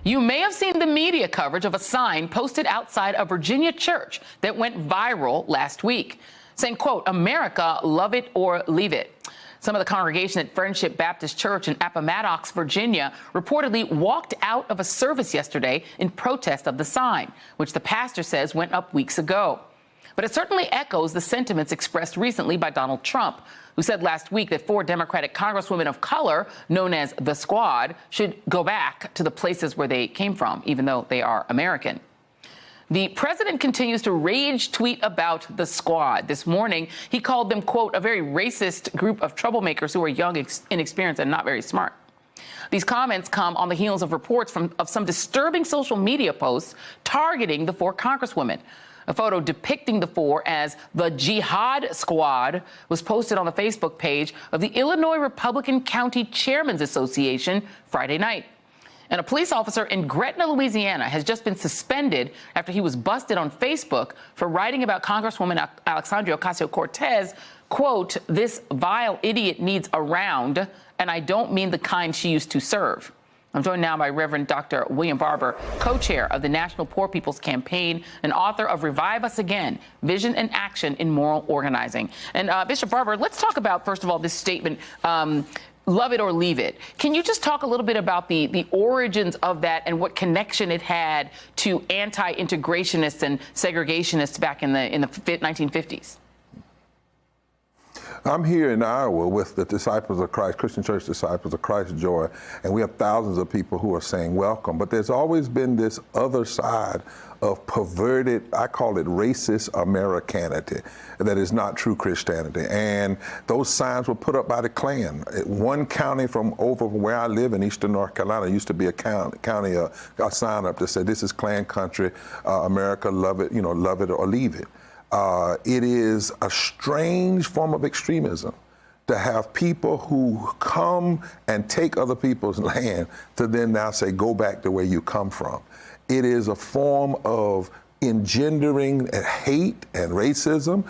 You may have seen the media coverage of a sign posted outside a Virginia church that went viral last week, saying, quote, "America, love it or leave it." Some of the congregation at Friendship Baptist Church in Appomattox, Virginia, reportedly walked out of a service yesterday in protest of the sign, which the pastor says went up weeks ago. But it certainly echoes the sentiments expressed recently by Donald Trump, who said last week that 4 Democratic congresswomen of color, known as the Squad, should go back to the places where they came from, even though they are American. The president continues to rage tweet about the Squad. This morning, he called them, quote, "a very racist group of troublemakers who are young, inexperienced, and not very smart." These comments come on the heels of reports of some disturbing social media posts targeting the 4 congresswomen. A photo depicting the 4 as the Jihad Squad was posted on the Facebook page of the Illinois Republican County Chairmen's Association Friday night. And a police officer in Gretna, Louisiana, has just been suspended after he was busted on Facebook for writing about Congresswoman Alexandria Ocasio-Cortez, quote, "This vile idiot needs a round, and I don't mean the kind she used to serve." I'm joined now by Reverend Dr. William Barber, co-chair of the National Poor People's Campaign and author of Revive Us Again, Vision and Action in Moral Organizing. And Bishop Barber, let's talk about, first of all, this statement, love it or leave it. Can you just talk a little bit about the origins of that and what connection it had to anti-integrationists and segregationists back in the 1950s? I'm here in Iowa with the Disciples of Christ, Christian Church Disciples of Christ Joy, and we have thousands of people who are saying welcome. But there's always been this other side of perverted, I call it racist Americanity, that is not true Christianity. And those signs were put up by the Klan. One county from over where I live in eastern North Carolina used to be a county, a sign up that said, "This is Klan country, America, love it, love it or leave it." It is a strange form of extremism to have people who come and take other people's land to then now say, go back to where you come from. It is a form of engendering hate and racism.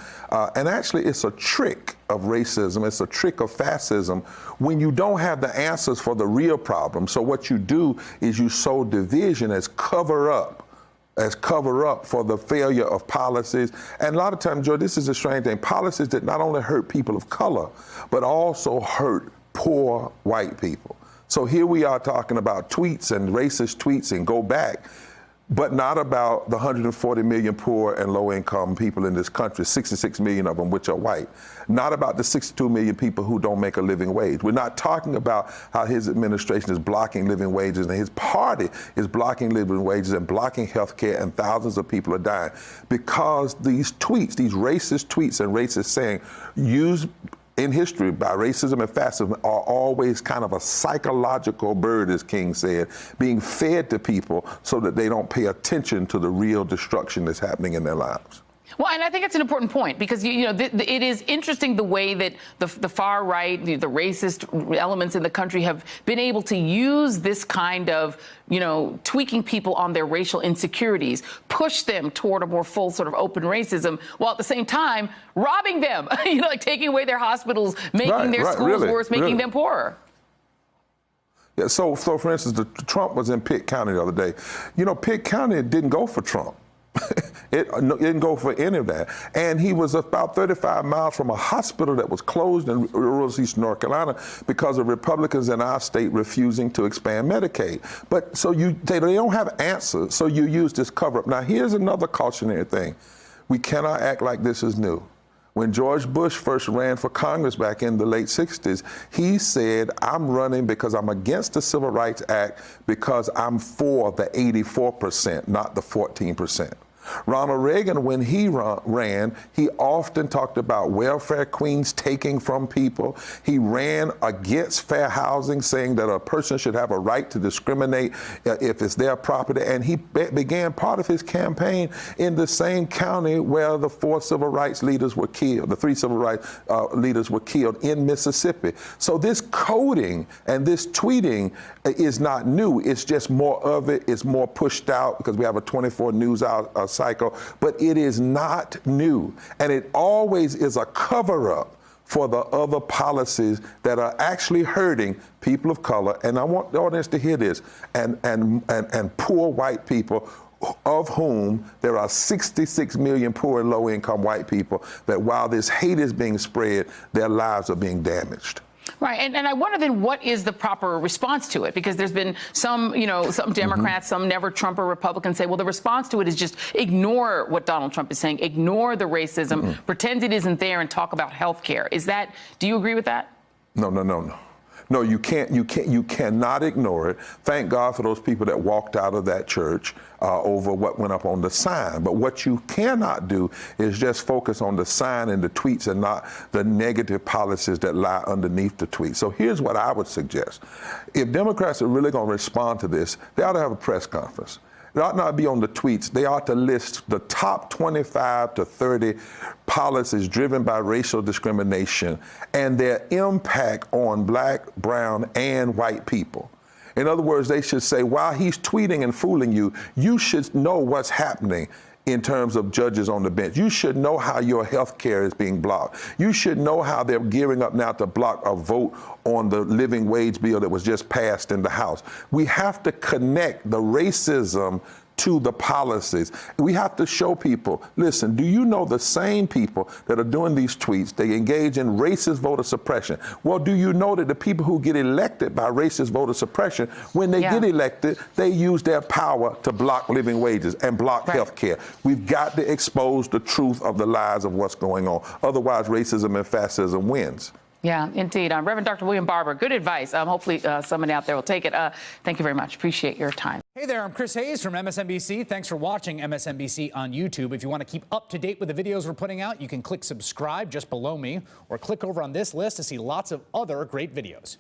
And actually, it's a trick of racism. It's a trick of fascism when you don't have the answers for the real problem. So what you do is you sow division as cover up for the failure of policies. And a lot of times, Joe, this is a strange thing, policies that not only hurt people of color, but also hurt poor white people. So here we are talking about tweets and racist tweets and go back, but not about the 140 million poor and low-income people in this country, 66 million of them which are white. Not about the 62 million people who don't make a living wage. We're not talking about how his administration is blocking living wages and his party is blocking living wages and blocking health care, and thousands of people are dying because these tweets, these racist tweets and racist saying used in history by racism and fascism are always kind of a psychological bird, as King said, being fed to people so that they don't pay attention to the real destruction that's happening in their lives. Well, and I think it's an important point because, it is interesting the way that the far right, the racist elements in the country have been able to use this kind of, tweaking people on their racial insecurities, push them toward a more full sort of open racism, while at the same time robbing them, like taking away their hospitals, making their schools worse, making them poorer. Yeah, so for instance, Trump was in Pitt County the other day. Pitt County didn't go for Trump. It didn't go for any of that. And he was about 35 miles from a hospital that was closed in rural eastern North Carolina because of Republicans in our state refusing to expand Medicaid. But so they don't have answers, so you use this cover-up. Now, here's another cautionary thing. We cannot act like this is new. When George Bush first ran for Congress back in the late 60s, he said, I'm running because I'm against the Civil Rights Act because I'm for the 84%, not the 14%. Ronald Reagan, when he ran, he often talked about welfare queens taking from people. He ran against fair housing, saying that a person should have a right to discriminate if it's their property. And he began part of his campaign in the same county where the 4 civil rights leaders were killed, the 3 civil rights leaders were killed in Mississippi. So this coding and this tweeting is not new. It's just more of it. It's more pushed out because we have a 24 news cycle, but it is not new. And it always is a cover-up for the other policies that are actually hurting people of color, and I want the audience to hear this, and poor white people, of whom there are 66 million poor and low-income white people, that while this hate is being spread, their lives are being damaged. Right, and I wonder then what is the proper response to it? Because there's been some, some Democrats, some never-Trumper Republicans say, well, the response to it is just ignore what Donald Trump is saying, ignore the racism, pretend it isn't there, and talk about health care. Do you agree with that? No. No, you cannot ignore it. Thank God for those people that walked out of that church over what went up on the sign. But what you cannot do is just focus on the sign and the tweets and not the negative policies that lie underneath the tweets. So here's what I would suggest. If Democrats are really going to respond to this, they ought to have a press conference. It ought not be on the tweets. They ought to list the top 25 to 30 policies driven by racial discrimination and their impact on black, brown, and white people. In other words, they should say, while he's tweeting and fooling you, you should know what's happening in terms of judges on the bench. You should know how your health care is being blocked. You should know how they're gearing up now to block a vote on the living wage bill that was just passed in the House. We have to connect the racism to the policies. We have to show people, listen, do you know the same people that are doing these tweets, they engage in racist voter suppression? Well, do you know that the people who get elected by racist voter suppression, when they get elected, they use their power to block living wages and block health care? We've got to expose the truth of the lies of what's going on. Otherwise, racism and fascism wins. Yeah, indeed. Reverend Dr. William Barber, good advice. Hopefully somebody out there will take it. Thank you very much. Appreciate your time. Hey there, I'm Chris Hayes from MSNBC. Thanks for watching MSNBC on YouTube. If you want to keep up to date with the videos we're putting out, you can click subscribe just below me or click over on this list to see lots of other great videos.